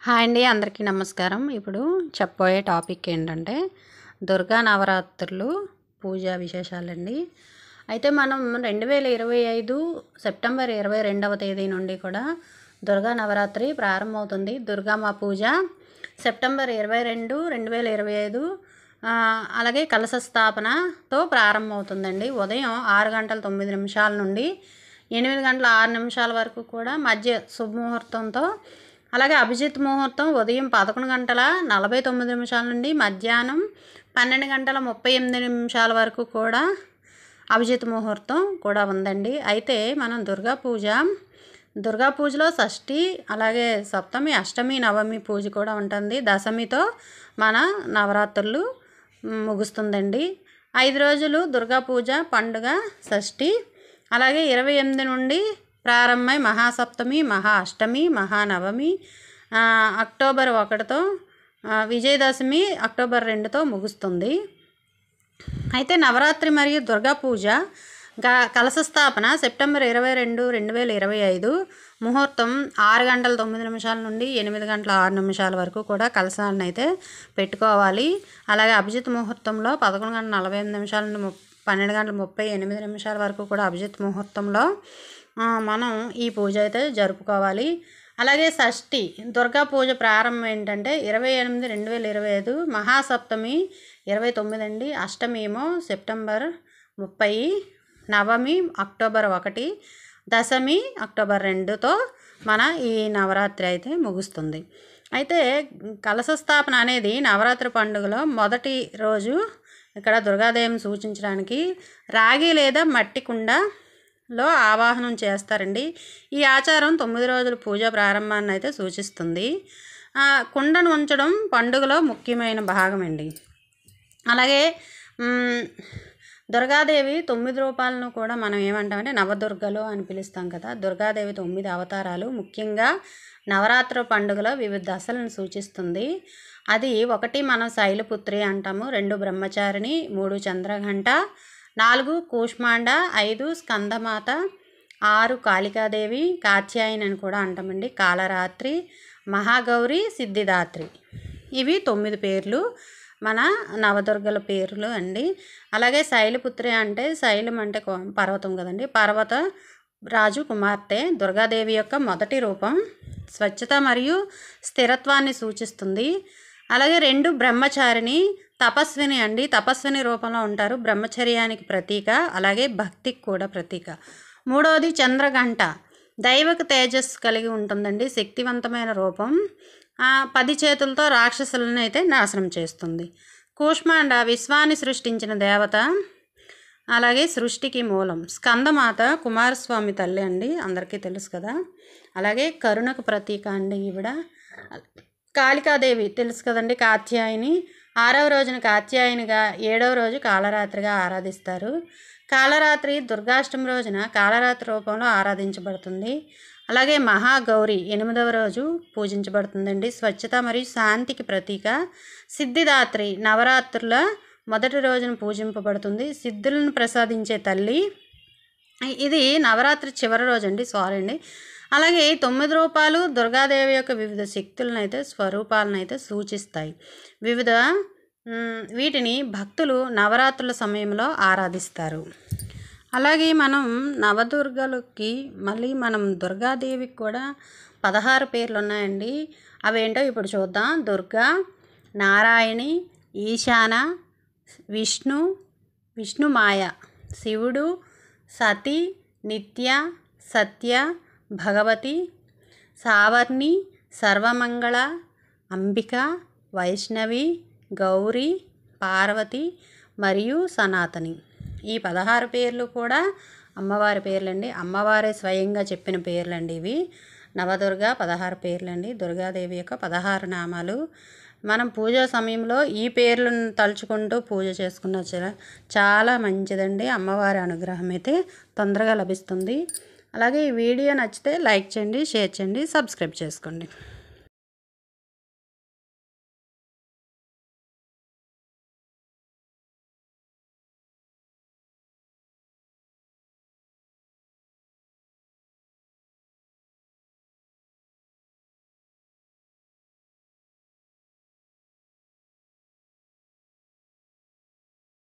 Hi అండి, అందరికీ నమస్కారం. ఇప్పుడు చెప్పబోయే టాపిక్ ఏంటంటే దుర్గా నవరాత్రులు పూజా విశేషాలండి. అయితే మనం 2025 సెప్టెంబర్ 22వ తేదీ నుండి కూడా దుర్గా నవరాత్రి ప్రారంభమవుతుంది. దుర్గామ్మ పూజ సెప్టెంబర్ 22, 2025 అలాగే కలశ స్థాపనతో ప్రారంభమవుతుందండి. ఉదయం 6:09 నుండి 8:06 వరకు కూడా మధ్య శుభముహూర్తంతో, అలాగే అభిజిత్ ముహూర్తం ఉదయం 11:49 నుండి మధ్యాహ్నం 12:38 వరకు కూడా అభిజిత్ ముహూర్తం కూడా ఉందండి. అయితే మనం దుర్గా పూజలో షష్ఠి, అలాగే సప్తమి, అష్టమి, నవమి పూజ కూడా ఉంటుంది. దశమితో మన నవరాత్రులు ముగుస్తుందండి. 5 రోజులు దుర్గా పూజ పండుగ షష్ఠి, అలాగే 28 నుండి ప్రారంభమై మహాసప్తమి, మహా అష్టమి, మహానవమి అక్టోబర్ 1తో, విజయదశమి అక్టోబర్ 2తో ముగుస్తుంది. అయితే నవరాత్రి మరియు దుర్గా పూజ కలశ స్థాపన సెప్టెంబర్ 22, 2025 ముహూర్తం 6:09 నుండి 8:06 వరకు కూడా కలశాలను అయితే పెట్టుకోవాలి. అలాగే అభిజిత్ ముహూర్తంలో 11:48 నుండి 12:38 వరకు కూడా అభిజిత్ ముహూర్తంలో మనం ఈ పూజ అయితే జరుపుకోవాలి. అలాగే షష్ఠి దుర్గా పూజ ప్రారంభం ఏంటంటే 28, 2025, మహాసప్తమి 29 అండి, అష్టమి ఏమో సెప్టెంబర్ 30, నవమి అక్టోబర్ 1, దశమి అక్టోబర్ 2తో మన ఈ నవరాత్రి అయితే ముగుస్తుంది. అయితే కలశ స్థాపన అనేది నవరాత్రి పండుగలో మొదటి రోజు. ఇక్కడ దుర్గాదేవిని సూచించడానికి రాగి లేదా మట్టి కుండలో ఆవాహనం చేస్తారండి. ఈ ఆచారం 9 రోజుల పూజ ప్రారంభాన్ని అయితే సూచిస్తుంది. కుండను ఉంచడం పండుగలో ముఖ్యమైన భాగం అండి. అలాగే దుర్గాదేవి 9 రూపాలను కూడా మనం ఏమంటామంటే నవదుర్గలు అని పిలుస్తాం కదా. దుర్గాదేవి 9 అవతారాలు ముఖ్యంగా నవరాత్రి పండుగలో వివిధ దశలను సూచిస్తుంది. అది 1 మనం శైలపుత్రి అంటాము, 2 బ్రహ్మచారిణి, 3 చంద్రఘంట, 4 కూష్మాండ, 5 స్కందమాత, 6 కాళికాదేవి, కాత్యాయని అని కూడా అంటామండి, కాలరాత్రి, మహాగౌరి, సిద్ధిదాత్రి. ఇవి 9 పేర్లు మన నవదుర్గల పేర్లు అండి. అలాగే శైలపుత్రి అంటే శైలం అంటే పర్వతం కదండి, పర్వత రాజు కుమార్తె. దుర్గాదేవి యొక్క మొదటి రూపం స్వచ్ఛత మరియు స్థిరత్వాన్ని సూచిస్తుంది. అలాగే 2 బ్రహ్మచారిణి, తపస్విని అండి, తపస్విని రూపంలో ఉంటారు, బ్రహ్మచర్యానికి ప్రతీక, అలాగే భక్తికి కూడా ప్రతీక. 3వది చంద్రఘంట, దైవక తేజస్సు కలిగి ఉంటుందండి, శక్తివంతమైన రూపం, 10 చేతులతో రాక్షసులను అయితే నాశనం చేస్తుంది. కూష్మాండ విశ్వాన్ని సృష్టించిన దేవత, అలాగే సృష్టికి మూలం. స్కందమాత కుమారస్వామి తల్లి అండి, అందరికీ తెలుసు కదా, అలాగే కరుణకు ప్రతీక అండి ఈవిడ. కాళికాదేవి తెలుసు కదండి, కాత్యాయని. 6వ రోజున కాత్యాయనిగా, 7వ రోజు కాళరాత్రిగా ఆరాధిస్తారు. కాళరాత్రి దుర్గాష్టమి రోజున కాళరాత్రి రూపంలో ఆరాధించబడుతుంది. అలాగే మహాగౌరి 8వ రోజు పూజించబడుతుందండి, స్వచ్ఛత మరియు శాంతికి ప్రతీక. సిద్ధిదాత్రి నవరాత్రుల మొదటి రోజున పూజింపబడుతుంది, సిద్ధులను ప్రసాదించే తల్లి. ఇది నవరాత్రి చివరి రోజు అండి, సారీ అండి. అలాగే 9 రూపాలు దుర్గాదేవి యొక్క వివిధ శక్తులను అయితే, స్వరూపాలను అయితే సూచిస్తాయి. వీటిని భక్తులు నవరాత్రుల సమయంలో ఆరాధిస్తారు. అలాగే మనం నవదుర్గలకి మళ్ళీ మనం దుర్గాదేవికి కూడా 16 పేర్లు ఉన్నాయండి. అవేంటో ఇప్పుడు చూద్దాం. దుర్గా, నారాయణి, ఈశాన, విష్ణుమాయ, శివుడు, సతి, నిత్య, సత్య, భగవతి, సావర్ణి, సర్వమంగళ, అంబిక, వైష్ణవి, గౌరీ, పార్వతి మరియు సనాతని. ఈ 16 పేర్లు కూడా అమ్మవారి పేర్లండి, అమ్మవారే స్వయంగా చెప్పిన పేర్లండి ఇవి. నవదుర్గ 16 పేర్లండి, దుర్గాదేవి యొక్క 16 నామాలు. మనం పూజా సమయంలో ఈ పేర్లను తలుచుకుంటూ పూజ చేసుకున్న చాలా మంచిదండి. అమ్మవారి అనుగ్రహం అయితే తొందరగా లభిస్తుంది. అలాగే ఈ వీడియో నచ్చితే లైక్ చేయండి, షేర్ చేయండి, సబ్స్క్రైబ్ చేసుకోండి.